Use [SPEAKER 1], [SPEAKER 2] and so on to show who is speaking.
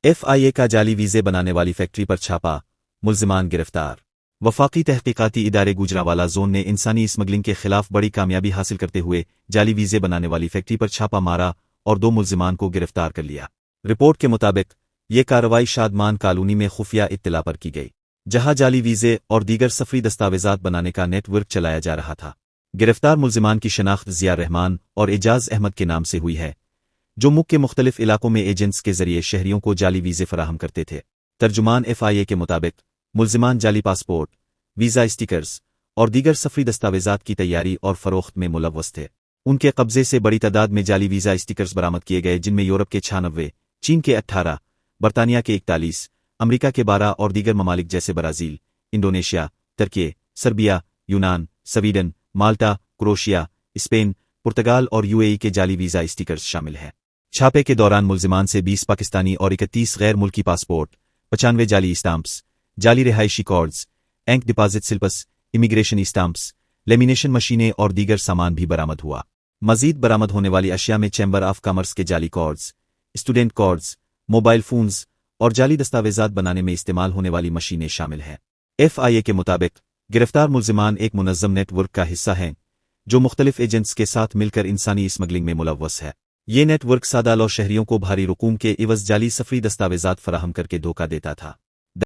[SPEAKER 1] FIA का जाली वीज़े बनाने वाली फैक्ट्री पर छापा, मुल्जिमान गिरफ्तार। वफाकी तहकीकाती इदारे गुजरांवाला जोन ने इंसानी स्मगलिंग के खिलाफ बड़ी कामयाबी हासिल करते हुए जाली वीज़े बनाने वाली फैक्ट्री पर छापा मारा और 2 मुल्जिमान को गिरफ्तार कर लिया। रिपोर्ट के मुताबिक ये कार्रवाई शादमान कॉलोनी में खुफिया इत्तला पर की गई, जहां जाली वीज़े और दीगर सफरी दस्तावेजात बनाने का नेटवर्क चलाया जा रहा था। गिरफ्तार मुल्जिमान की शनाख्त ज़िया रहमान और एजाज अहमद के नाम से हुई है, जो मुल्क के मुख्तलिफ इलाकों में एजेंट्स के जरिए शहरियों को जाली वीज़े फराहम करते थे। तर्जुमान FIA के मुताबिक मुल्जिमान जाली पासपोर्ट, वीज़ा स्टिकर्स और दीगर सफरी दस्तावेजात की तैयारी और फरोख्त में मुलव्वस थे। उनके कब्जे से बड़ी तादाद में जाली वीज़ा स्टिकर्स बरामद किए गए, जिनमें यूरोप के 96, चीन के 18, बरतानिया के 41, अमरीका के 12 और दीगर ममालिक जैसे ब्राज़ील, इंडोनेशिया, तुर्की, सर्बिया, यूनान, स्वीडन, माल्टा, क्रोएशिया, स्पेन, पुर्तगाल और UAE के जाली वीज़ा स्टिकर्स शामिल हैं। छापे के दौरान मुल्जिमान से 20 पाकिस्तानी और 31 गैर मुल्की पासपोर्ट, 95 जाली स्टाम्प्स, जाली रिहायशी cards, bank deposit slips, immigration stamps, lamination मशीनें और दीगर सामान भी बरामद हुआ। मजीद बरामद होने वाली अशिया में चैम्बर ऑफ कॉमर्स के जाली cards, student cards, mobile phones और जाली दस्तावेजात बनाने में इस्तेमाल होने वाली मशीनें शामिल हैं। FIA के मुताबिक गिरफ्तार मुल्जिमान एक मुनज़्ज़म नेटवर्क का हिस्सा हैं, जो मुख्तलिफ एजेंट्स के साथ मिलकर इंसानी स्मगलिंग में मुलव्वस है। ये नेटवर्क सादा लौ शहरियों को भारी रकूम के इवज़ जाली सफरी दस्तावेजात फराहम करके धोखा देता था।